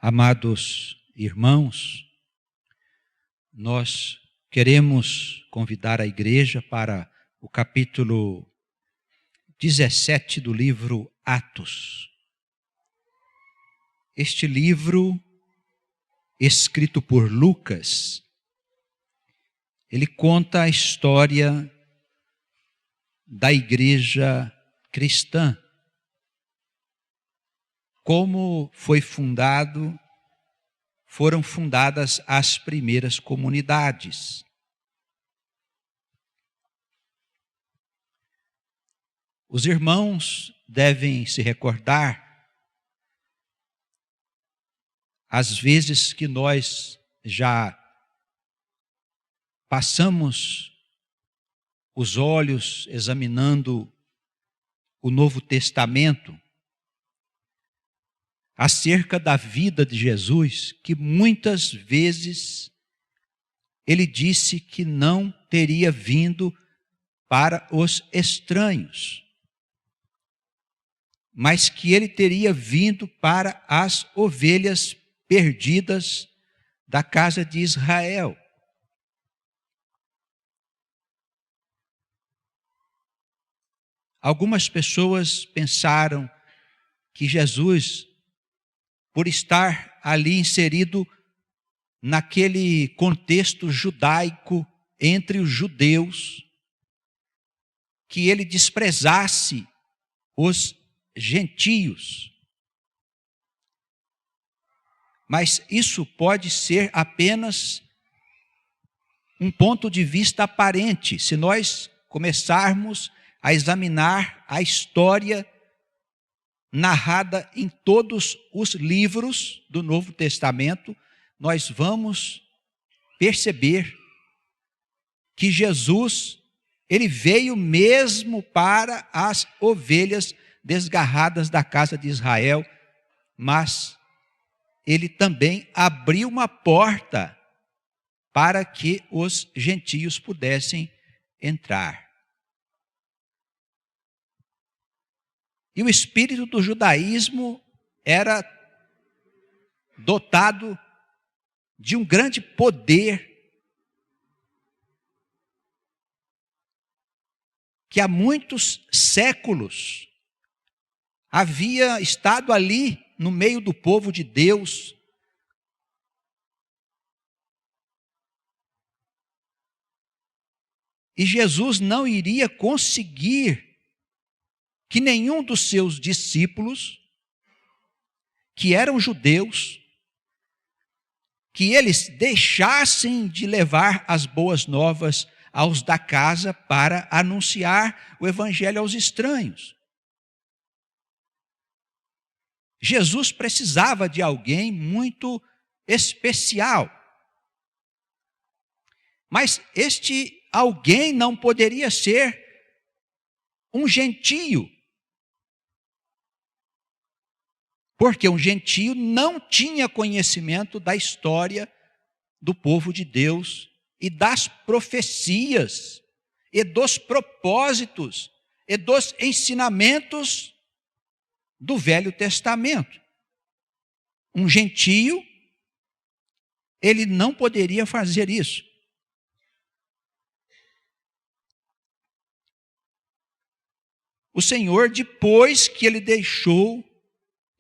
Amados irmãos, nós queremos convidar a igreja para o capítulo 17 do livro Atos. Este livro, escrito por Lucas, ele conta a história da igreja cristã. Como foram fundadas as primeiras comunidades. Os irmãos devem se recordar as vezes que nós já passamos os olhos examinando o Novo Testamento, acerca da vida de Jesus, que muitas vezes ele disse que não teria vindo para os estranhos, mas que ele teria vindo para as ovelhas perdidas da casa de Israel. Algumas pessoas pensaram que Jesus, por estar ali inserido naquele contexto judaico entre os judeus, que ele desprezasse os gentios. Mas isso pode ser apenas um ponto de vista aparente, se nós começarmos a examinar a história narrada em todos os livros do Novo Testamento, nós vamos perceber que Jesus, ele veio mesmo para as ovelhas desgarradas da casa de Israel, mas ele também abriu uma porta para que os gentios pudessem entrar. E o espírito do judaísmo era dotado de um grande poder que há muitos séculos havia estado ali no meio do povo de Deus. E Jesus não iria conseguir que nenhum dos seus discípulos, que eram judeus, que eles deixassem de levar as boas novas aos da casa para anunciar o evangelho aos estranhos. Jesus precisava de alguém muito especial. Mas este alguém não poderia ser um gentio. Porque um gentio não tinha conhecimento da história do povo de Deus e das profecias e dos propósitos e dos ensinamentos do Velho Testamento. Um gentio, ele não poderia fazer isso. O Senhor, depois que ele deixou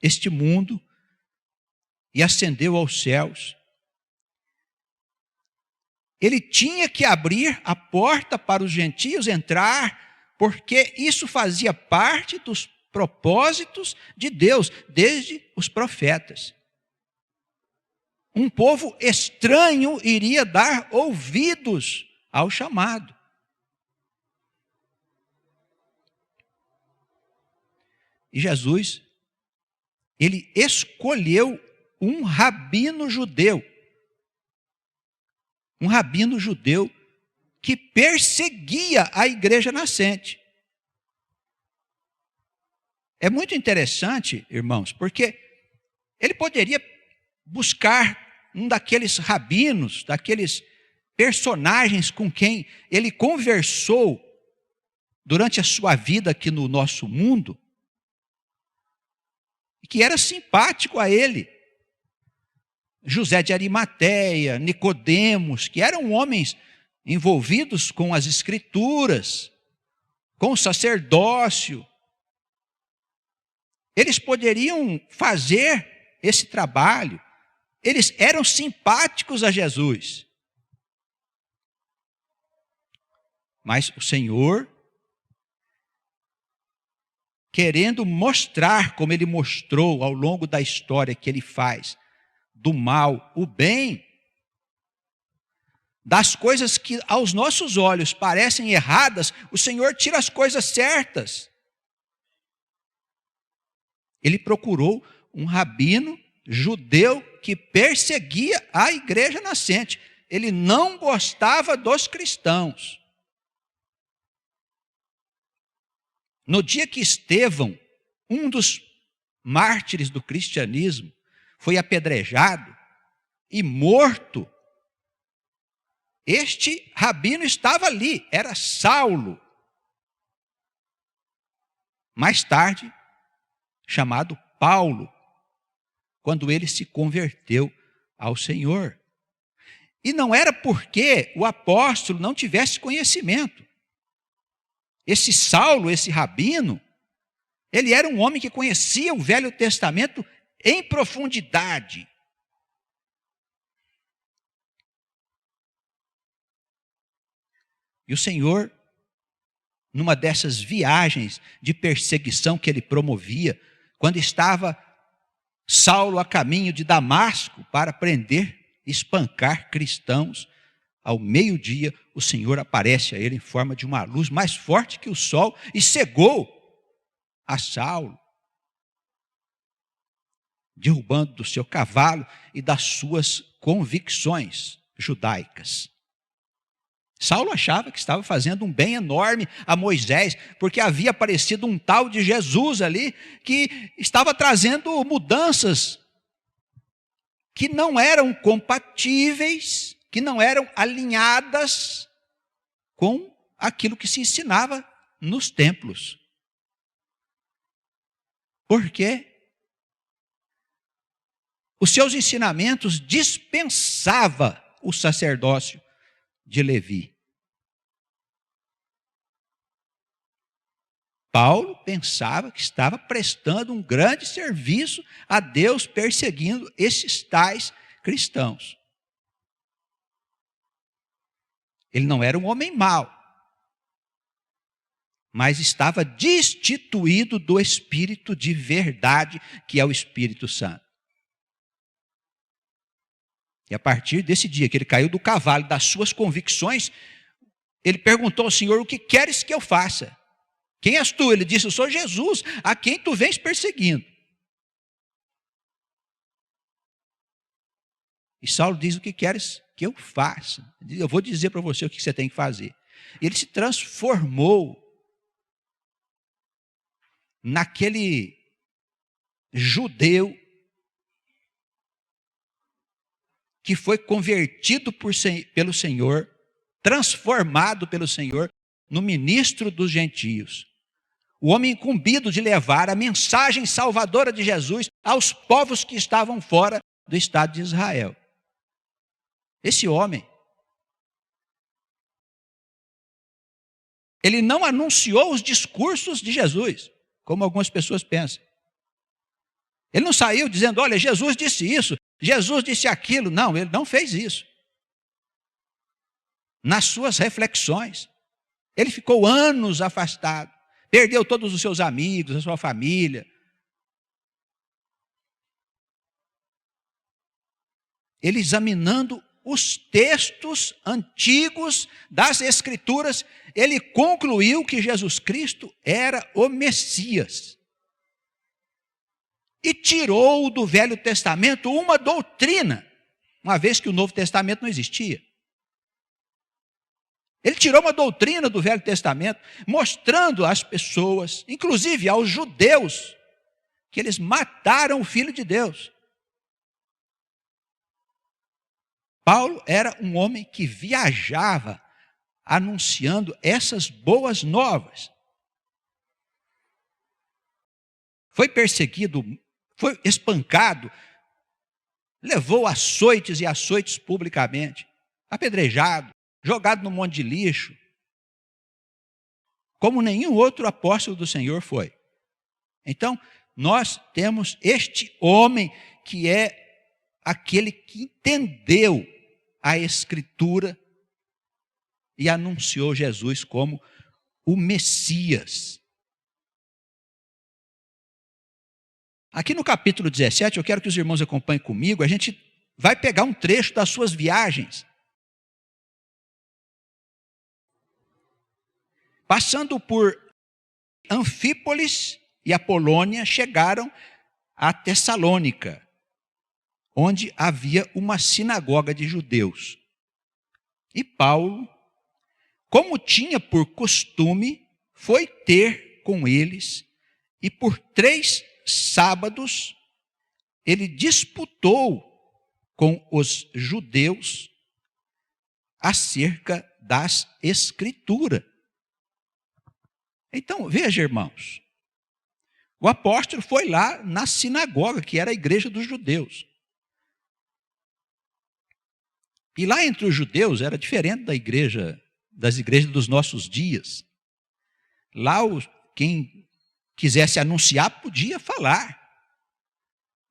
este mundo e ascendeu aos céus, ele tinha que abrir a porta para os gentios entrar, porque isso fazia parte dos propósitos de Deus, desde os profetas. Um povo estranho iria dar ouvidos ao chamado. E Jesus, ele escolheu um rabino judeu. Um rabino judeu que perseguia a igreja nascente. É muito interessante, irmãos, porque ele poderia buscar um daqueles rabinos, daqueles personagens com quem ele conversou durante a sua vida aqui no nosso mundo, que era simpático a ele. José de Arimateia, Nicodemos, que eram homens envolvidos com as escrituras, com o sacerdócio. Eles poderiam fazer esse trabalho. Eles eram simpáticos a Jesus. Mas o Senhor, querendo mostrar, como Ele mostrou ao longo da história que Ele faz, do mal o bem, das coisas que aos nossos olhos parecem erradas, o Senhor tira as coisas certas. Ele procurou um rabino judeu que perseguia a igreja nascente. Ele não gostava dos cristãos. No dia que Estevão, um dos mártires do cristianismo, foi apedrejado e morto, este rabino estava ali, era Saulo. Mais tarde, chamado Paulo, quando ele se converteu ao Senhor. E não era porque o apóstolo não tivesse conhecimento. Esse Saulo, esse rabino, ele era um homem que conhecia o Velho Testamento em profundidade. E o Senhor, numa dessas viagens de perseguição que ele promovia, quando estava Saulo a caminho de Damasco para prender, espancar cristãos, ao meio-dia o Senhor aparece a ele em forma de uma luz mais forte que o sol e cegou a Saulo, derrubando do seu cavalo e das suas convicções judaicas. Saulo achava que estava fazendo um bem enorme a Moisés, porque havia aparecido um tal de Jesus ali, que estava trazendo mudanças que não eram compatíveis, que não eram alinhadas com aquilo que se ensinava nos templos. Por quê? Os seus ensinamentos dispensavam o sacerdócio de Levi. Paulo pensava que estava prestando um grande serviço a Deus, perseguindo esses tais cristãos. Ele não era um homem mau, mas estava destituído do Espírito de verdade, que é o Espírito Santo. E a partir desse dia que ele caiu do cavalo, das suas convicções, ele perguntou ao Senhor: o que queres que eu faça? Quem és tu? Ele disse: eu sou Jesus, a quem tu vens perseguindo. E Saulo diz: o que queres que eu faça? Eu vou dizer para você o que você tem que fazer. Ele se transformou naquele judeu que foi convertido pelo Senhor, transformado pelo Senhor, no ministro dos gentios. O homem incumbido de levar a mensagem salvadora de Jesus aos povos que estavam fora do Estado de Israel. Esse homem, ele não anunciou os discursos de Jesus, como algumas pessoas pensam. Ele não saiu dizendo: olha, Jesus disse isso, Jesus disse aquilo. Não, ele não fez isso. Nas suas reflexões, ele ficou anos afastado, perdeu todos os seus amigos, a sua família. Ele examinando os textos antigos das Escrituras, ele concluiu que Jesus Cristo era o Messias. E tirou do Velho Testamento uma doutrina, uma vez que o Novo Testamento não existia. Ele tirou uma doutrina do Velho Testamento, mostrando às pessoas, inclusive aos judeus, que eles mataram o Filho de Deus. Paulo era um homem que viajava anunciando essas boas novas. Foi perseguido, foi espancado, levou açoites e açoites publicamente, apedrejado, jogado no monte de lixo, como nenhum outro apóstolo do Senhor foi. Então, nós temos este homem que é aquele que entendeu a Escritura e anunciou Jesus como o Messias. Aqui no capítulo 17, eu quero que os irmãos acompanhem comigo, a gente vai pegar um trecho das suas viagens. Passando por Anfípolis e Apolônia, chegaram a Tessalônica, onde havia uma sinagoga de judeus. E Paulo, como tinha por costume, foi ter com eles, e por 3 sábados ele disputou com os judeus acerca das Escrituras. Então, veja, irmãos, o apóstolo foi lá na sinagoga, que era a igreja dos judeus. E lá entre os judeus era diferente das igrejas dos nossos dias. Lá quem quisesse anunciar podia falar.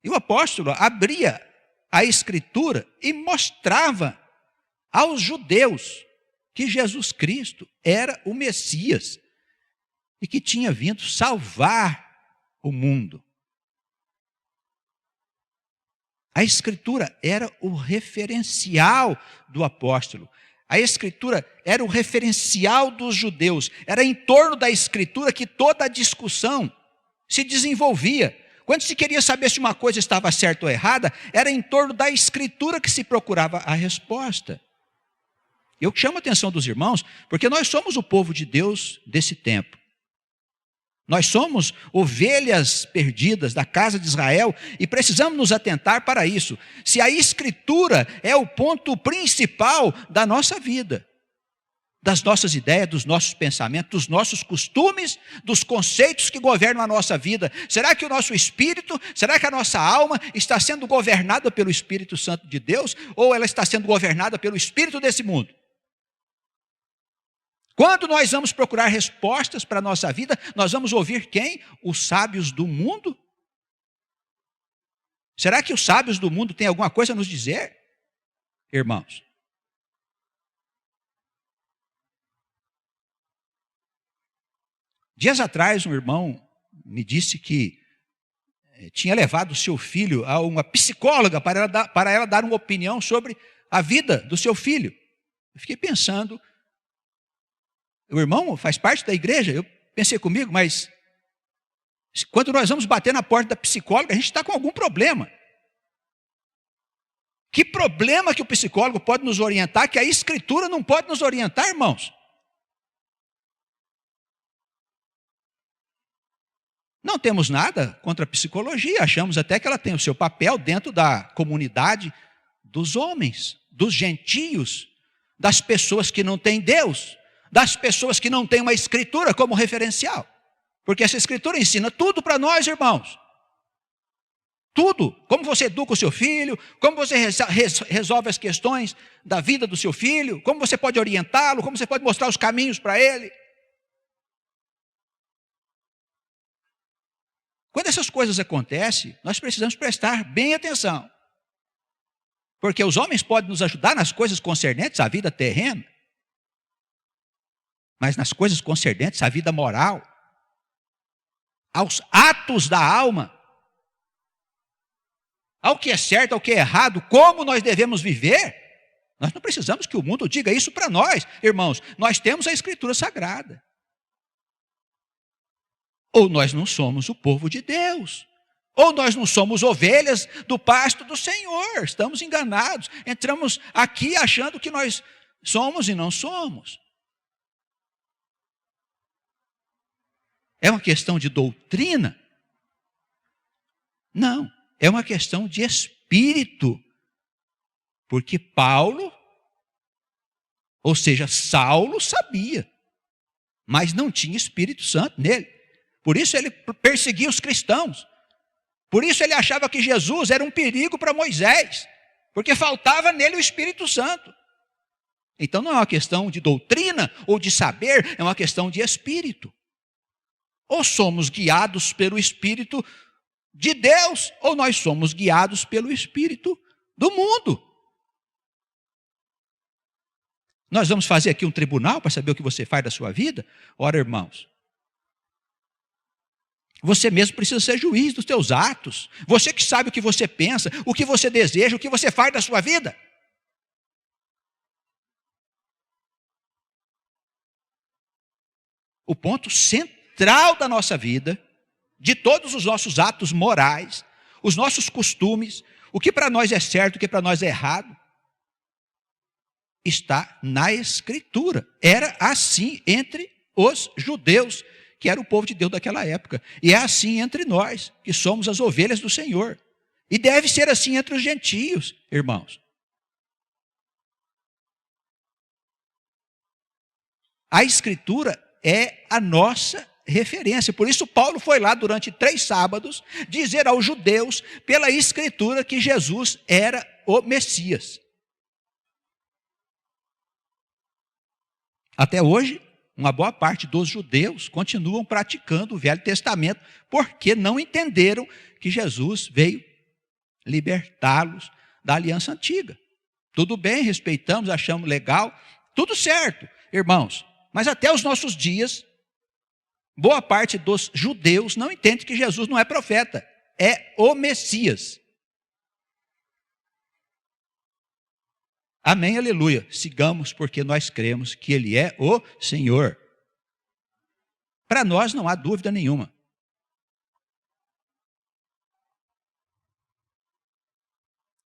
E o apóstolo abria a Escritura e mostrava aos judeus que Jesus Cristo era o Messias e que tinha vindo salvar o mundo. A Escritura era o referencial do apóstolo. A Escritura era o referencial dos judeus. Era em torno da Escritura que toda a discussão se desenvolvia. Quando se queria saber se uma coisa estava certa ou errada, era em torno da Escritura que se procurava a resposta. Eu chamo a atenção dos irmãos, porque nós somos o povo de Deus desse tempo. Nós somos ovelhas perdidas da casa de Israel e precisamos nos atentar para isso. Se a Escritura é o ponto principal da nossa vida, das nossas ideias, dos nossos pensamentos, dos nossos costumes, dos conceitos que governam a nossa vida, será que o nosso espírito, será que a nossa alma está sendo governada pelo Espírito Santo de Deus ou ela está sendo governada pelo espírito desse mundo? Quando nós vamos procurar respostas para a nossa vida, nós vamos ouvir quem? Os sábios do mundo? Será que os sábios do mundo têm alguma coisa a nos dizer, irmãos? Dias atrás, um irmão me disse que tinha levado o seu filho a uma psicóloga para ela dar uma opinião sobre a vida do seu filho. Eu fiquei pensando, o irmão faz parte da igreja? Eu pensei comigo, mas quando nós vamos bater na porta da psicóloga, a gente está com algum problema. Que problema que o psicólogo pode nos orientar, que a Escritura não pode nos orientar, irmãos? Não temos nada contra a psicologia, achamos até que ela tem o seu papel dentro da comunidade dos homens, dos gentios, das pessoas que não têm Deus, das pessoas que não têm uma Escritura como referencial. Porque essa Escritura ensina tudo para nós, irmãos. Tudo. Como você educa o seu filho, como você resolve as questões da vida do seu filho, como você pode orientá-lo, como você pode mostrar os caminhos para ele. Quando essas coisas acontecem, nós precisamos prestar bem atenção. Porque os homens podem nos ajudar nas coisas concernentes à vida terrena, mas nas coisas concernentes à vida moral, aos atos da alma, ao que é certo, ao que é errado, como nós devemos viver, nós não precisamos que o mundo diga isso para nós, irmãos. Nós temos a Escritura Sagrada. Ou nós não somos o povo de Deus, ou nós não somos ovelhas do pasto do Senhor. Estamos enganados, entramos aqui achando que nós somos e não somos. É uma questão de doutrina? Não, é uma questão de espírito. Porque Paulo, ou seja, Saulo sabia, mas não tinha Espírito Santo nele. Por isso ele perseguia os cristãos. Por isso ele achava que Jesus era um perigo para Moisés, porque faltava nele o Espírito Santo. Então não é uma questão de doutrina ou de saber, é uma questão de espírito. Ou somos guiados pelo Espírito de Deus, ou nós somos guiados pelo Espírito do mundo. Nós vamos fazer aqui um tribunal para saber o que você faz da sua vida? Ora, irmãos, você mesmo precisa ser juiz dos teus atos. Você que sabe o que você pensa, o que você deseja, o que você faz da sua vida. O ponto central da nossa vida, de todos os nossos atos morais, os nossos costumes, o que para nós é certo, o que para nós é errado, está na Escritura. Era assim entre os judeus, que era o povo de Deus daquela época. E é assim entre nós, que somos as ovelhas do Senhor. E deve ser assim entre os gentios, irmãos. A Escritura é a nossa referência. Por isso Paulo foi lá durante 3 sábados dizer aos judeus, pela Escritura, que Jesus era o Messias. Até hoje, uma boa parte dos judeus continuam praticando o Velho Testamento, porque não entenderam que Jesus veio libertá-los da aliança antiga. Tudo bem, respeitamos, achamos legal, tudo certo, irmãos. Mas até os nossos dias, boa parte dos judeus não entende que Jesus não é profeta, é o Messias. Amém, aleluia. Sigamos porque nós cremos que Ele é o Senhor. Para nós não há dúvida nenhuma.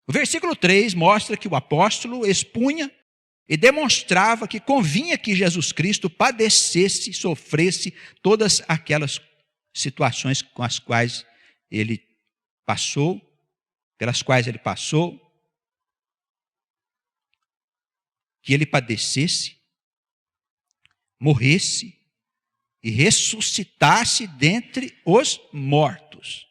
O versículo 3 mostra que o apóstolo expunha e demonstrava que convinha que Jesus Cristo padecesse, sofresse todas aquelas situações com as quais ele passou, pelas quais ele passou, que ele padecesse, morresse e ressuscitasse dentre os mortos.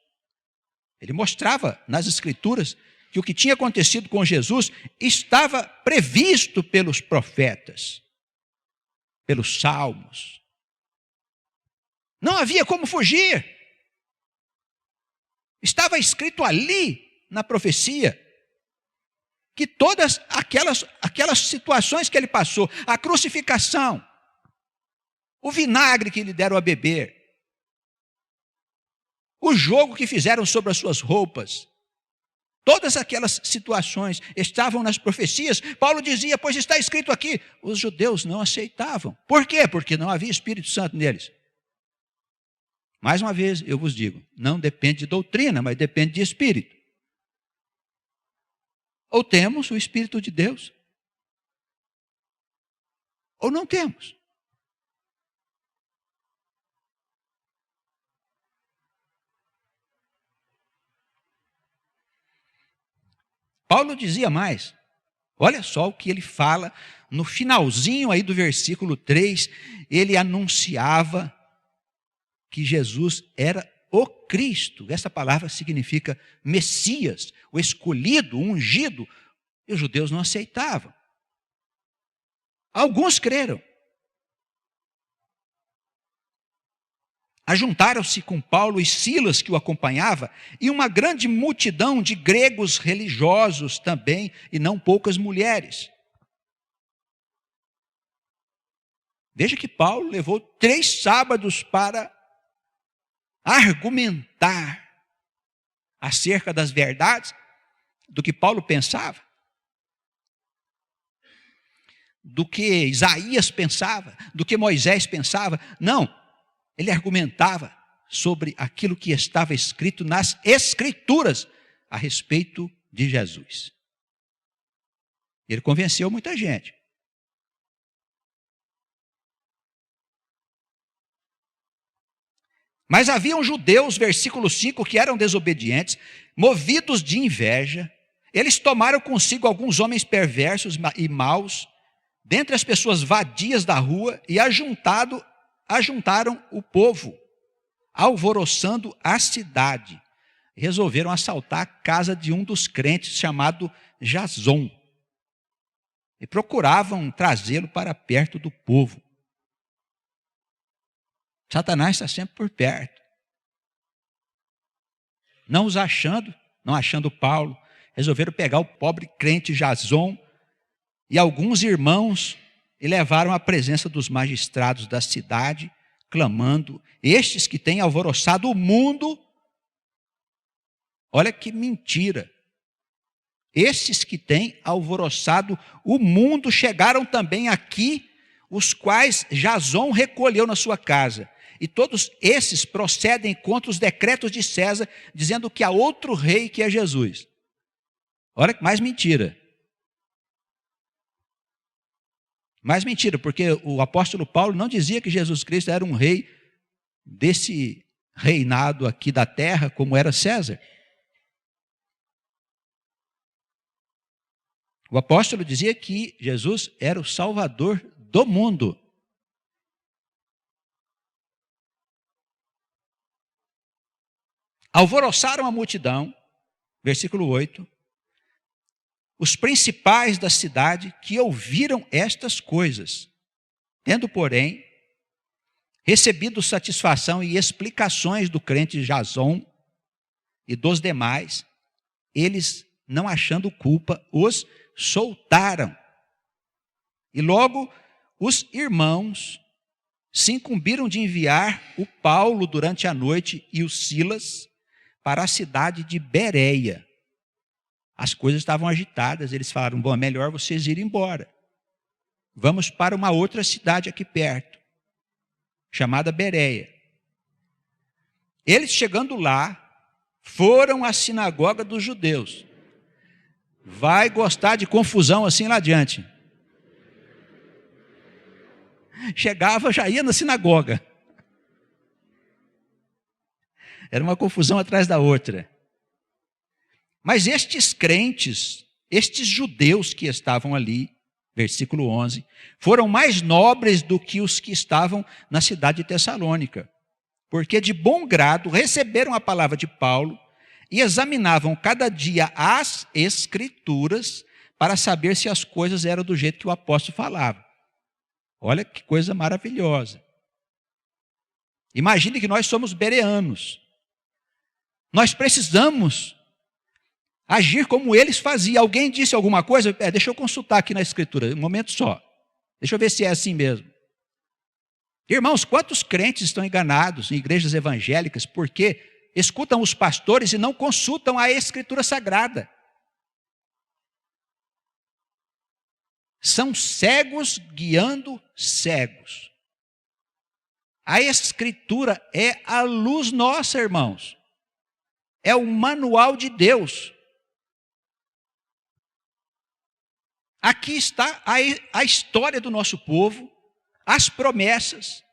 Ele mostrava nas Escrituras que o que tinha acontecido com Jesus estava previsto pelos profetas, pelos salmos. Não havia como fugir. Estava escrito ali na profecia que todas aquelas situações que ele passou, a crucificação, o vinagre que lhe deram a beber, o jogo que fizeram sobre as suas roupas, todas aquelas situações estavam nas profecias. Paulo dizia, pois está escrito aqui. Os judeus não aceitavam. Por quê? Porque não havia Espírito Santo neles. Mais uma vez, eu vos digo, não depende de doutrina, mas depende de Espírito. Ou temos o Espírito de Deus, ou não temos. Paulo dizia mais. Olha só o que ele fala no finalzinho aí do versículo 3. Ele anunciava que Jesus era o Cristo. Essa palavra significa Messias, o escolhido, o ungido. E os judeus não aceitavam. Alguns creram. Ajuntaram-se com Paulo e Silas, que o acompanhava, e uma grande multidão de gregos religiosos também, e não poucas mulheres. Veja que Paulo levou 3 sábados para argumentar acerca das verdades do que Paulo pensava, do que Isaías pensava, do que Moisés pensava. Não, ele argumentava sobre aquilo que estava escrito nas Escrituras a respeito de Jesus. Ele convenceu muita gente. Mas haviam judeus, versículo 5, que eram desobedientes, movidos de inveja. Eles tomaram consigo alguns homens perversos e maus, dentre as pessoas vadias da rua, e ajuntaram o povo, alvoroçando a cidade. resolveram assaltar a casa de um dos crentes chamado Jason e procuravam trazê-lo para perto do povo. Satanás está sempre por perto. Não achando Paulo, resolveram pegar o pobre crente Jason e alguns irmãos e levaram à presença dos magistrados da cidade, clamando: estes que têm alvoroçado o mundo, olha que mentira, esses que têm alvoroçado o mundo chegaram também aqui, os quais Jason recolheu na sua casa. E todos esses procedem contra os decretos de César, dizendo que há outro rei que é Jesus. Olha que mais mentira. Mais mentira, porque o apóstolo Paulo não dizia que Jesus Cristo era um rei desse reinado aqui da terra, como era César. O apóstolo dizia que Jesus era o Salvador do mundo. Alvoroçaram a multidão, versículo 8, os principais da cidade que ouviram estas coisas, tendo, porém, recebido satisfação e explicações do crente Jason e dos demais, eles, não achando culpa, os soltaram. E logo os irmãos se incumbiram de enviar o Paulo durante a noite e o Silas para a cidade de Bereia. As coisas estavam agitadas, eles falaram: bom, é melhor vocês irem embora. Vamos para uma outra cidade aqui perto, chamada Bereia. Eles, chegando lá, foram à sinagoga dos judeus. Vai gostar de confusão assim lá adiante. Chegava, já ia na sinagoga. Era uma confusão atrás da outra. Mas estes crentes, estes judeus que estavam ali, versículo 11, foram mais nobres do que os que estavam na cidade de Tessalônica, porque de bom grado receberam a palavra de Paulo e examinavam cada dia as Escrituras para saber se as coisas eram do jeito que o apóstolo falava. Olha que coisa maravilhosa. Imagine que nós somos bereanos. Nós precisamos agir como eles faziam. Alguém disse alguma coisa? Deixa eu consultar aqui na Escritura, um momento só. Deixa eu ver se é assim mesmo. Irmãos, quantos crentes estão enganados em igrejas evangélicas porque escutam os pastores e não consultam a Escritura Sagrada? São cegos guiando cegos. A Escritura é a luz nossa, irmãos. É o manual de Deus. Aqui está a história do nosso povo, as promessas,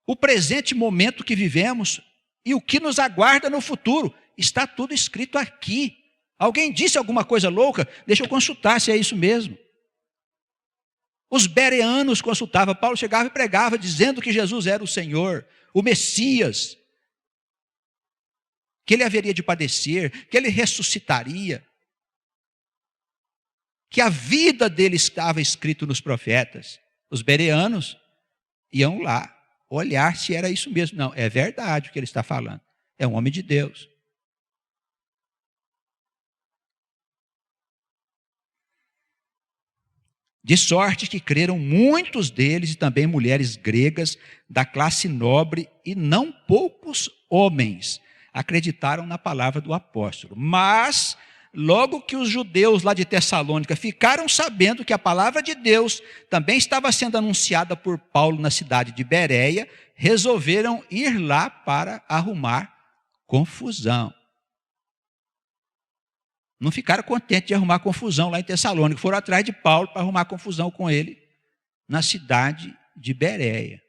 o presente momento que vivemos e o que nos aguarda no futuro. Está tudo escrito aqui. Alguém disse alguma coisa louca? Deixa eu consultar se é isso mesmo. Os bereanos consultavam. Paulo chegava e pregava dizendo que Jesus era o Senhor, o Messias, que ele haveria de padecer, que ele ressuscitaria, que a vida dele estava escrito nos profetas. Os bereanos iam lá olhar se era isso mesmo. Não, é verdade o que ele está falando. É um homem de Deus. De sorte que creram muitos deles e também mulheres gregas da classe nobre e não poucos homens acreditaram na palavra do apóstolo. Mas logo que os judeus lá de Tessalônica ficaram sabendo que a palavra de Deus também estava sendo anunciada por Paulo na cidade de Bereia, resolveram ir lá para arrumar confusão. Não ficaram contentes de arrumar confusão lá em Tessalônica, foram atrás de Paulo para arrumar confusão com ele na cidade de Bereia.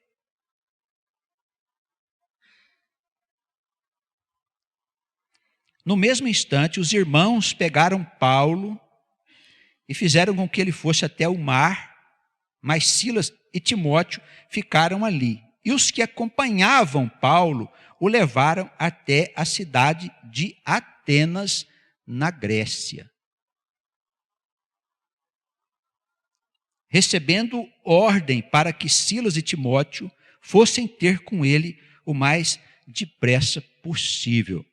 No mesmo instante, os irmãos pegaram Paulo e fizeram com que ele fosse até o mar, mas Silas e Timóteo ficaram ali. e os que acompanhavam Paulo o levaram até a cidade de Atenas, na Grécia. Recebendo ordem para que Silas e Timóteo fossem ter com ele o mais depressa possível.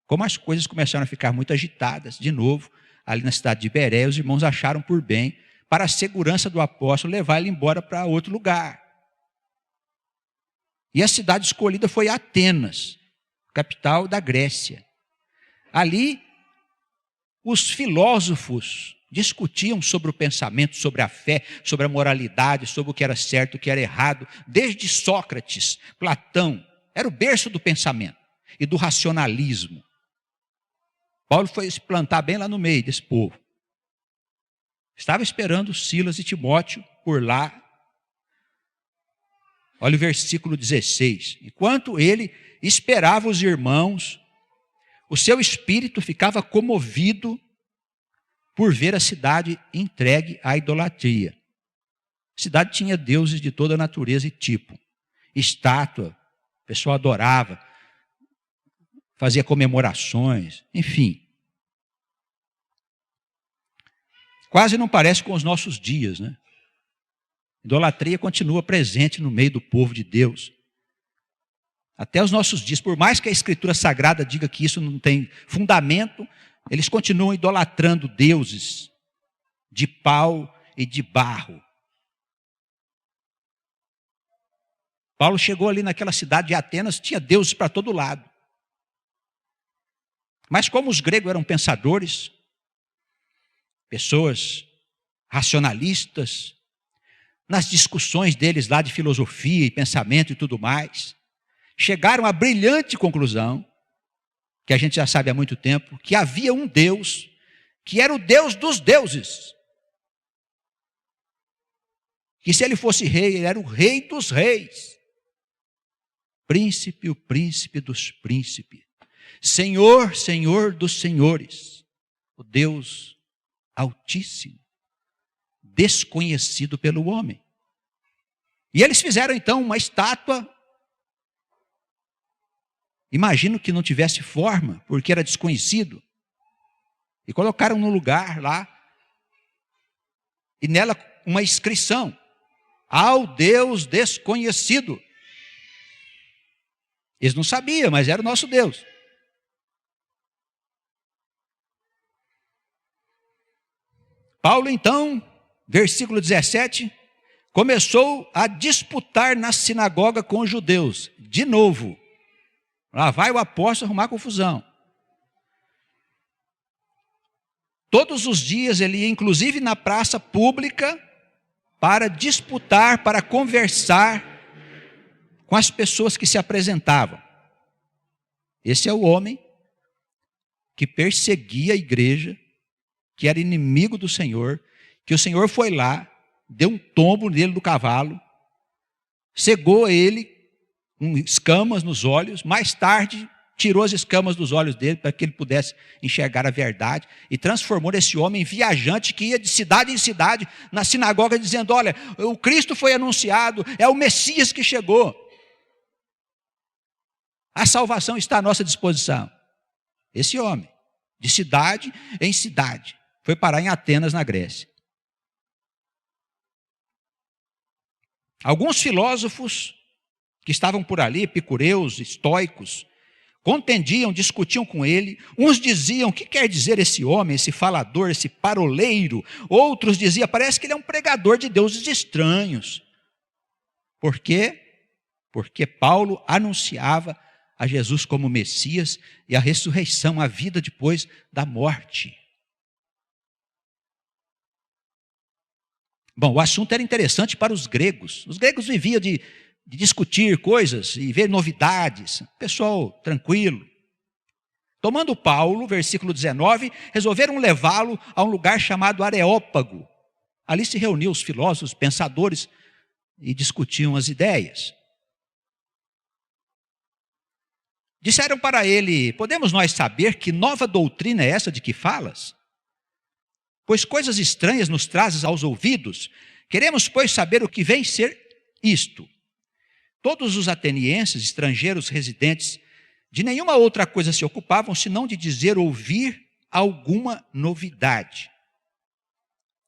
Como as coisas começaram a ficar muito agitadas, de novo, ali na cidade de Bereia, os irmãos acharam por bem, para a segurança do apóstolo, levar ele embora para outro lugar. E a cidade escolhida foi Atenas, capital da Grécia. Ali, os filósofos discutiam sobre o pensamento, sobre a fé, sobre a moralidade, sobre o que era certo, o que era errado, desde Sócrates, Platão. Era o berço do pensamento e do racionalismo. Paulo foi se plantar bem lá no meio desse povo. Estava esperando Silas e Timóteo por lá. Olha o versículo 16. Enquanto ele esperava os irmãos, o seu espírito ficava comovido por ver a cidade entregue à idolatria. A cidade tinha deuses de toda natureza e tipo. Estátua, o pessoal adorava, fazia comemorações, enfim. Quase não parece com os nossos dias, né? Idolatria continua presente no meio do povo de Deus. Até os nossos dias, por mais que a Escritura Sagrada diga que isso não tem fundamento, eles continuam idolatrando deuses de pau e de barro. Paulo chegou ali naquela cidade de Atenas, tinha deuses para todo lado. Mas como os gregos eram pensadores, pessoas racionalistas, nas discussões deles lá de filosofia e pensamento e tudo mais, chegaram à brilhante conclusão, que a gente já sabe há muito tempo, que havia um Deus, que era o Deus dos deuses. Que se ele fosse rei, ele era o rei dos reis. Príncipe, o príncipe dos príncipes. Senhor, Senhor dos senhores. O Deus Altíssimo. Desconhecido pelo homem. E eles fizeram então uma estátua. Imagino que não tivesse forma, porque era desconhecido. E colocaram no lugar lá, e nela uma inscrição: ao Deus desconhecido. Eles não sabiam, mas era o nosso Deus. Paulo então, versículo 17, começou a disputar na sinagoga com os judeus. De novo, lá vai o apóstolo arrumar confusão. Todos os dias ele ia, inclusive na praça pública, para disputar, para conversar com as pessoas que se apresentavam. Esse é o homem que perseguia a igreja, que era inimigo do Senhor, que o Senhor foi lá, deu um tombo nele do cavalo, cegou ele com escamas nos olhos, mais tarde tirou as escamas dos olhos dele para que ele pudesse enxergar a verdade e transformou esse homem viajante que ia de cidade em cidade na sinagoga dizendo: olha, o Cristo foi anunciado, é o Messias que chegou. A salvação está à nossa disposição. Esse homem, de cidade em cidade, foi parar em Atenas, na Grécia. Alguns filósofos que estavam por ali, epicureus, estoicos, contendiam, discutiam com ele. Uns diziam: o que quer dizer esse homem, esse falador, esse paroleiro? Outros diziam: parece que ele é um pregador de deuses estranhos. Por quê? Porque Paulo anunciava a Jesus como Messias e a ressurreição, a vida depois da morte. Bom, o assunto era interessante para os gregos. Os gregos viviam de discutir coisas e ver novidades. Pessoal tranquilo. Tomando Paulo, versículo 19, resolveram levá-lo a um lugar chamado Areópago. Ali se reuniam os filósofos, pensadores e discutiam as ideias. Disseram para ele: podemos nós saber que nova doutrina é essa de que falas? Pois coisas estranhas nos trazes aos ouvidos. Queremos, pois, saber o que vem ser isto. Todos os atenienses, estrangeiros residentes, de nenhuma outra coisa se ocupavam, senão de dizer ou ouvir alguma novidade.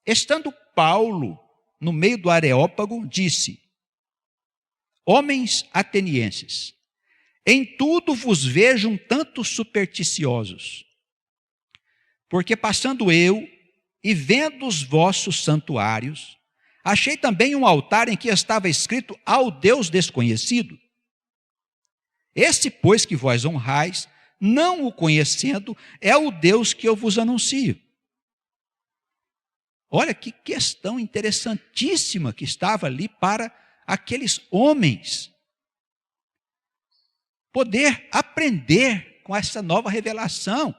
Estando Paulo no meio do Areópago, disse: homens atenienses, em tudo vos vejo um tanto supersticiosos, porque passando eu e vendo os vossos santuários, achei também um altar em que estava escrito ao Deus desconhecido. Esse, pois, que vós honrais, não o conhecendo, é o Deus que eu vos anuncio. Olha que questão interessantíssima que estava ali para aqueles homens poder aprender com essa nova revelação.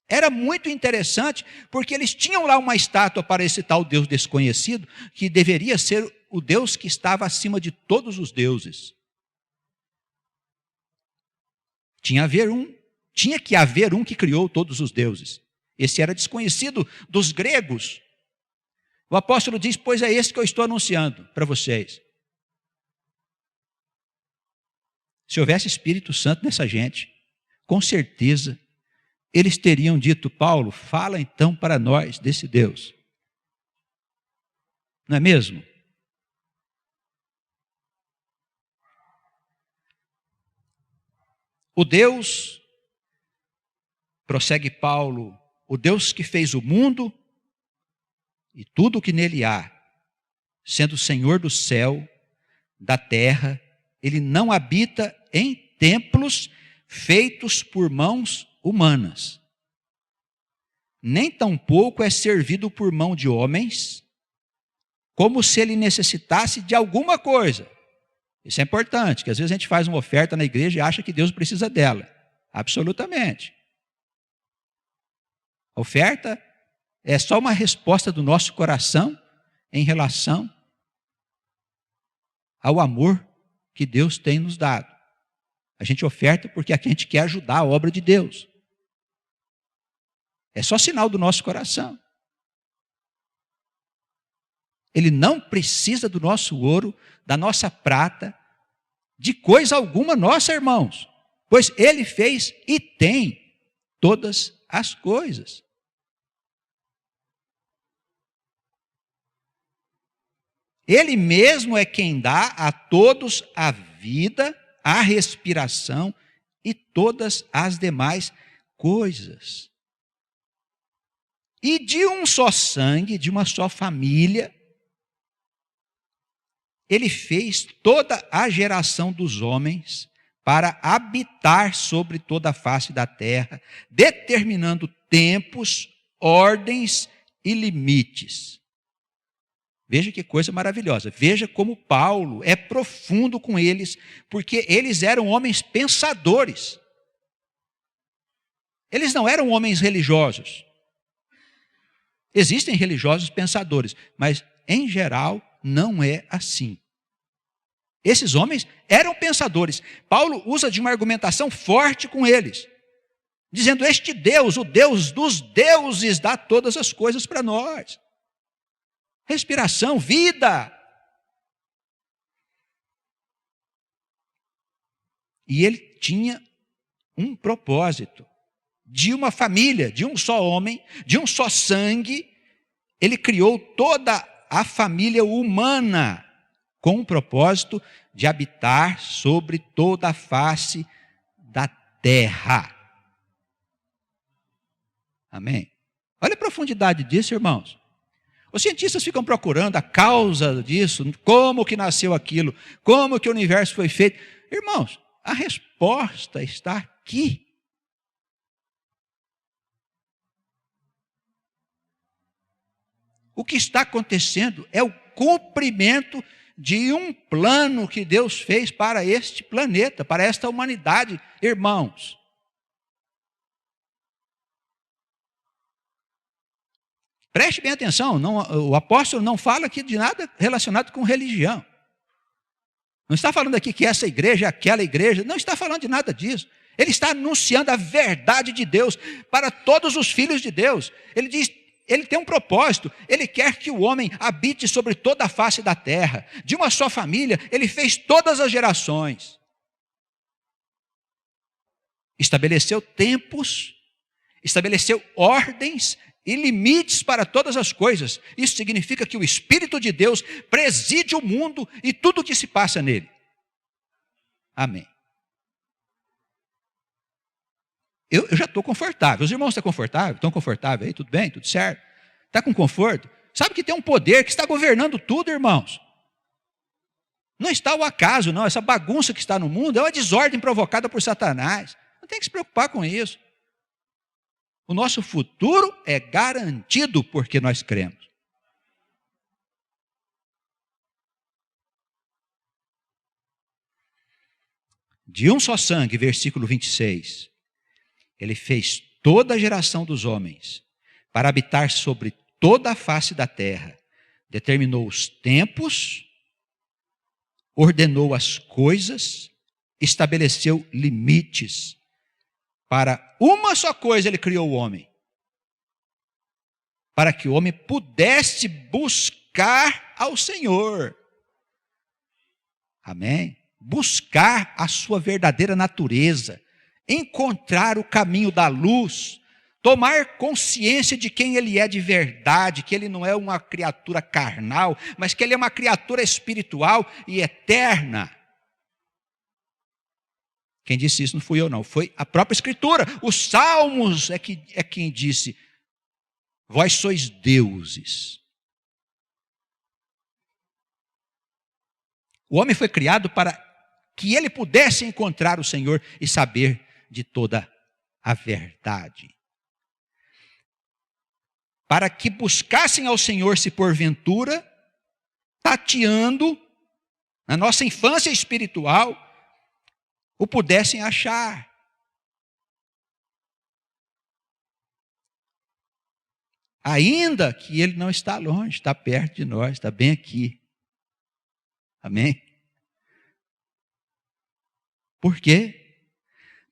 Era muito interessante, porque eles tinham lá uma estátua para esse tal Deus desconhecido, que deveria ser o Deus que estava acima de todos os deuses. Tinha que haver um que criou todos os deuses. Esse era desconhecido dos gregos. O apóstolo diz: pois é esse que eu estou anunciando para vocês. Se houvesse Espírito Santo nessa gente, com certeza eles teriam dito: Paulo, fala então para nós desse Deus. Não é mesmo? O Deus, prossegue Paulo, o Deus que fez o mundo e tudo o que nele há, sendo o Senhor do céu, da terra, ele não habita em templos feitos por mãos humanas, nem tampouco é servido por mão de homens, como se ele necessitasse de alguma coisa. Isso é importante, que às vezes a gente faz uma oferta na igreja e acha que Deus precisa dela. Absolutamente. A oferta é só uma resposta do nosso coração em relação ao amor que Deus tem nos dado. A gente oferta porque a gente quer ajudar a obra de Deus. É só sinal do nosso coração. Ele não precisa do nosso ouro, da nossa prata, de coisa alguma nossa, irmãos. Pois ele fez e tem todas as coisas. Ele mesmo é quem dá a todos a vida, a respiração e todas as demais coisas. E de um só sangue, de uma só família, ele fez toda a geração dos homens para habitar sobre toda a face da terra, determinando tempos, ordens e limites. Veja que coisa maravilhosa. Veja como Paulo é profundo com eles, porque eles eram homens pensadores. Eles não eram homens religiosos. Existem religiosos pensadores, mas em geral não é assim. Esses homens eram pensadores. Paulo usa de uma argumentação forte com eles, dizendo: este Deus, o Deus dos deuses, dá todas as coisas para nós. Respiração, vida. E ele tinha um propósito. De uma família, de um só homem, de um só sangue, ele criou toda a família humana com o propósito de habitar sobre toda a face da terra. Amém? Olha a profundidade disso, irmãos. Os cientistas ficam procurando a causa disso, como que nasceu aquilo, como que o universo foi feito. Irmãos, a resposta está aqui. O que está acontecendo é o cumprimento de um plano que Deus fez para este planeta, para esta humanidade, irmãos. Preste bem atenção, o apóstolo não fala aqui de nada relacionado com religião. Não está falando aqui que essa igreja é aquela igreja, não está falando de nada disso. Ele está anunciando a verdade de Deus para todos os filhos de Deus. Ele diz: Ele tem um propósito, ele quer que o homem habite sobre toda a face da terra. De uma só família, ele fez todas as gerações. Estabeleceu tempos, estabeleceu ordens e limites para todas as coisas. Isso significa que o Espírito de Deus preside o mundo e tudo o que se passa nele. Amém. Eu já estou confortável. Os irmãos estão confortáveis? Estão confortáveis aí? Tudo bem? Tudo certo? Está com conforto? Sabe que tem um poder que está governando tudo, irmãos. Não está o acaso, não. Essa bagunça que está no mundo é uma desordem provocada por Satanás. Não tem que se preocupar com isso. O nosso futuro é garantido porque nós cremos. De um só sangue, versículo 26. Ele fez toda a geração dos homens para habitar sobre toda a face da terra. Determinou os tempos, ordenou as coisas, estabeleceu limites. Para uma só coisa ele criou o homem. Para que o homem pudesse buscar ao Senhor. Amém? Buscar a sua verdadeira natureza. Encontrar o caminho da luz, tomar consciência de quem ele é de verdade, que ele não é uma criatura carnal, mas que ele é uma criatura espiritual e eterna. Quem disse isso não fui eu não, foi a própria Escritura. Os Salmos é quem disse, vós sois deuses. O homem foi criado para que ele pudesse encontrar o Senhor e saber de toda a verdade. Para que buscassem ao Senhor se porventura, tateando na nossa infância espiritual, o pudessem achar. Ainda que ele não está longe, está perto de nós, está bem aqui. Amém? Por quê?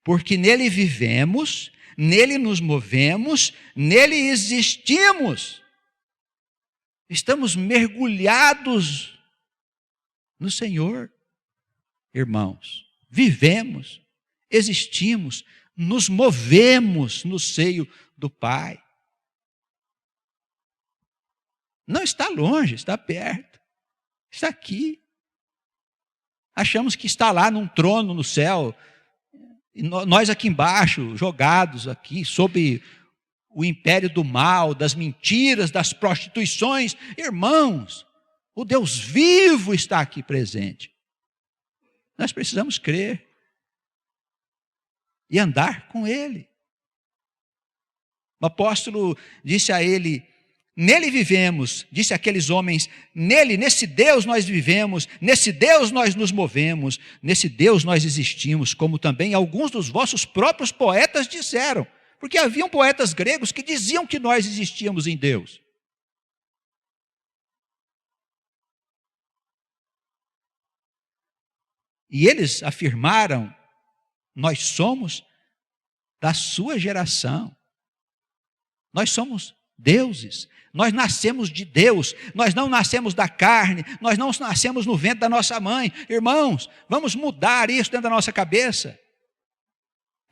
Porque nele vivemos, nele nos movemos, nele existimos. Estamos mergulhados no Senhor, irmãos. Vivemos, existimos, nos movemos no seio do Pai. Não está longe, está perto, está aqui. Achamos que está lá num trono no céu, e nós aqui embaixo, jogados aqui, sob o império do mal, das mentiras, das prostituições. Irmãos, o Deus vivo está aqui presente. Nós precisamos crer e andar com Ele. O apóstolo disse a ele, nele vivemos, disse àqueles homens, nesse Deus nós vivemos, nesse Deus nós nos movemos, nesse Deus nós existimos, como também alguns dos vossos próprios poetas disseram, porque haviam poetas gregos que diziam que nós existíamos em Deus. E eles afirmaram, nós somos da sua geração, nós somos deuses, nós nascemos de Deus, nós não nascemos da carne, nós não nascemos no ventre da nossa mãe. Irmãos, vamos mudar isso dentro da nossa cabeça.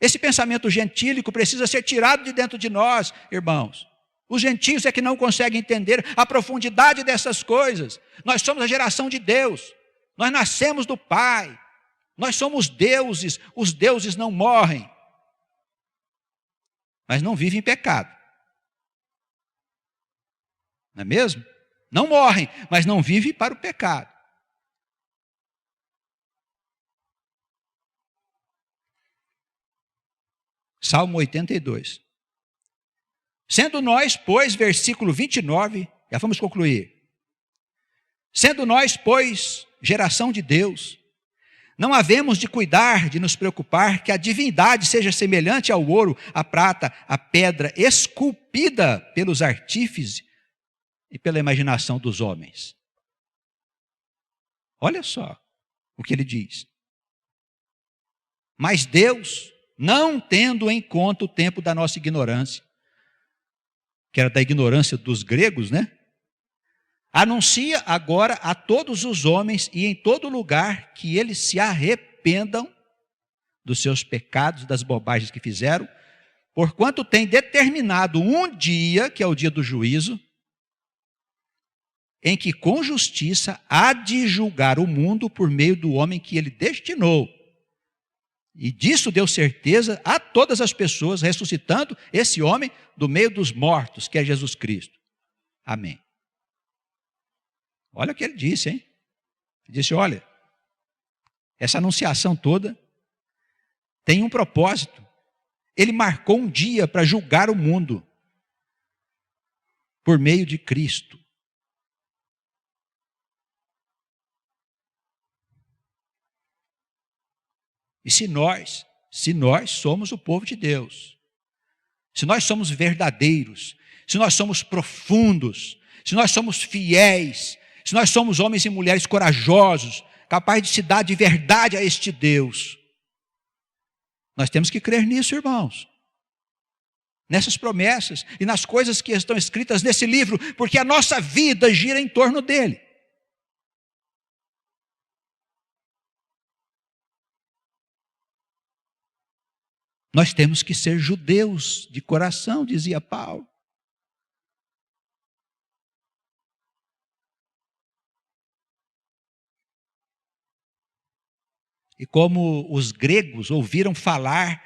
Esse pensamento gentílico precisa ser tirado de dentro de nós, irmãos. Os gentios é que não conseguem entender a profundidade dessas coisas. Nós somos a geração de Deus, nós nascemos do Pai, nós somos deuses, os deuses não morrem, mas não vivem em pecado. Não é mesmo? Não morrem, mas não vivem para o pecado. Salmo 82. Sendo nós, pois, versículo 29, já vamos concluir. Sendo nós, pois, geração de Deus, não havemos de cuidar, de nos preocupar que a divindade seja semelhante ao ouro, à prata, à pedra, esculpida pelos artífices e pela imaginação dos homens. Olha só o que ele diz. Mas Deus, não tendo em conta o tempo da nossa ignorância, que era da ignorância dos gregos, né? Anuncia agora a todos os homens e em todo lugar que eles se arrependam dos seus pecados, das bobagens que fizeram, porquanto tem determinado um dia, que é o dia do juízo, em que com justiça há de julgar o mundo por meio do homem que ele destinou. E disso deu certeza a todas as pessoas, ressuscitando esse homem do meio dos mortos, que é Jesus Cristo. Amém. Olha o que ele disse, hein? Ele disse, olha, essa anunciação toda tem um propósito. Ele marcou um dia para julgar o mundo por meio de Cristo. E se nós somos o povo de Deus, se nós somos verdadeiros, se nós somos profundos, se nós somos fiéis, se nós somos homens e mulheres corajosos, capazes de se dar de verdade a este Deus, nós temos que crer nisso, irmãos. Nessas promessas e nas coisas que estão escritas nesse livro, porque a nossa vida gira em torno dele. Nós temos que ser judeus de coração, dizia Paulo. E como os gregos ouviram falar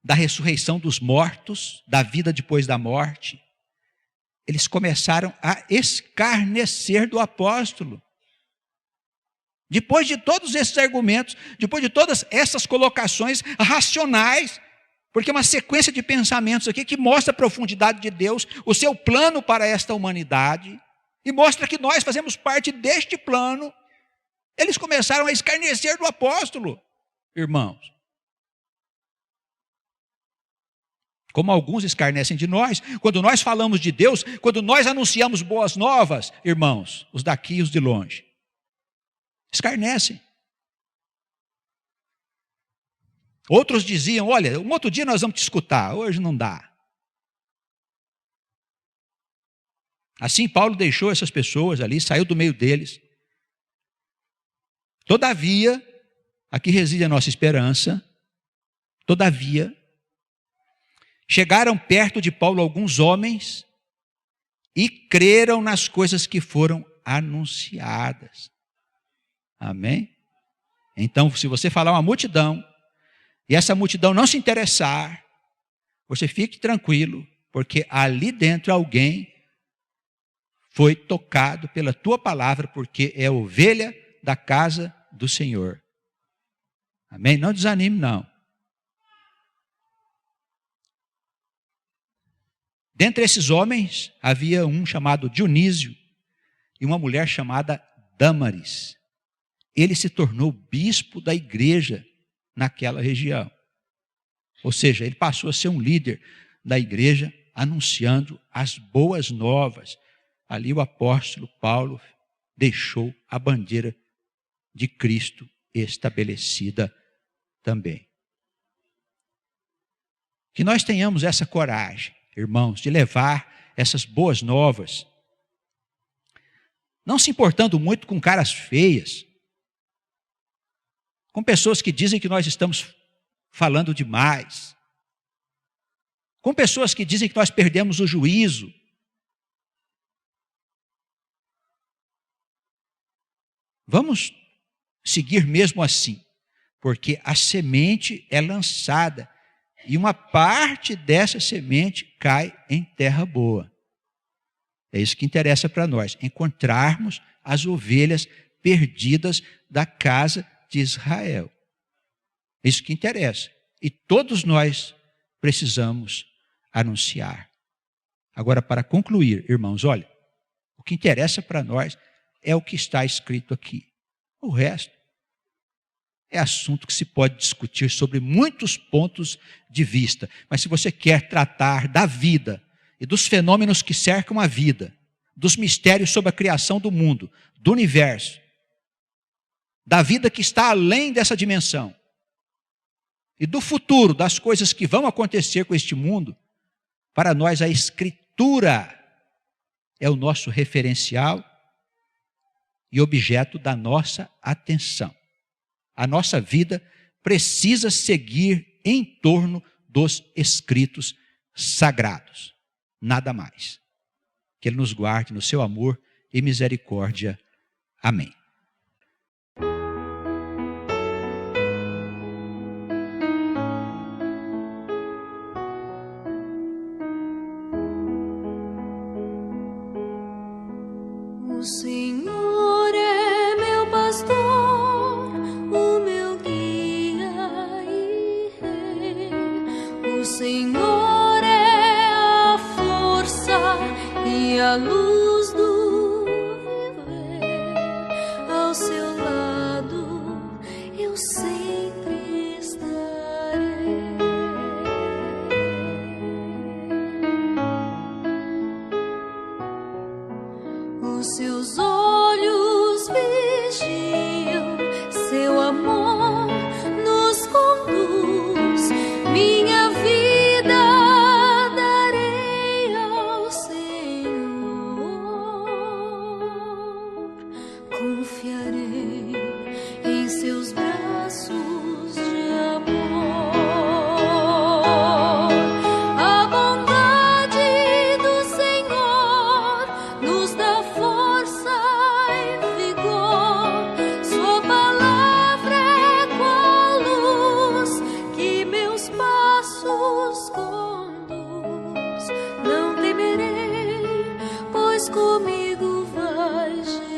da ressurreição dos mortos, da vida depois da morte, eles começaram a escarnecer do apóstolo. Depois de todos esses argumentos, depois de todas essas colocações racionais, porque é uma sequência de pensamentos aqui que mostra a profundidade de Deus, o seu plano para esta humanidade, e mostra que nós fazemos parte deste plano. Eles começaram a escarnecer do apóstolo, irmãos. Como alguns escarnecem de nós, quando nós falamos de Deus, quando nós anunciamos boas novas, irmãos, os daqui e os de longe, escarnecem. Outros diziam, olha, um outro dia nós vamos te escutar, hoje não dá. Assim Paulo deixou essas pessoas ali, saiu do meio deles. Todavia, aqui reside a nossa esperança, todavia, chegaram perto de Paulo alguns homens e creram nas coisas que foram anunciadas. Amém? Então, se você falar uma multidão, e essa multidão não se interessar, você fique tranquilo, porque ali dentro alguém foi tocado pela tua palavra, porque é ovelha da casa do Senhor. Amém? Não desanime, não. Dentre esses homens, havia um chamado Dionísio e uma mulher chamada Dâmaris. Ele se tornou bispo da igreja naquela região. Ou seja, ele passou a ser um líder da igreja, anunciando as boas novas. Ali o apóstolo Paulo deixou a bandeira de Cristo estabelecida também. Que nós tenhamos essa coragem, irmãos, de levar essas boas novas, não se importando muito com caras feias, com pessoas que dizem que nós estamos falando demais, com pessoas que dizem que nós perdemos o juízo. Vamos seguir mesmo assim, porque a semente é lançada e uma parte dessa semente cai em terra boa. É isso que interessa para nós, encontrarmos as ovelhas perdidas da casa de Israel. É isso que interessa. E todos nós precisamos anunciar. Agora, para concluir, irmãos, olha, o que interessa para nós é o que está escrito aqui. O resto é assunto que se pode discutir sobre muitos pontos de vista. Mas se você quer tratar da vida e dos fenômenos que cercam a vida, dos mistérios sobre a criação do mundo, do universo, da vida que está além dessa dimensão, e do futuro, das coisas que vão acontecer com este mundo, para nós a Escritura Escritura é o nosso referencial e objeto da nossa atenção. A nossa vida precisa seguir em torno dos escritos sagrados. Nada mais. Que Ele nos guarde no seu amor e misericórdia. Amém. O Senhor é meu pastor, o meu guia e rei. O Senhor é a força e a luz do viver. Ao seu lado eu sempre estarei. Os seus olhos vigiam, seu amor nos conduz. Minha vida darei ao Senhor. Confiarei em seus braços de amor. A bondade do Senhor nos dá força e vigor. Sua palavra é qual luz que meus passos conduz. Não temerei, pois comigo vai Jesus.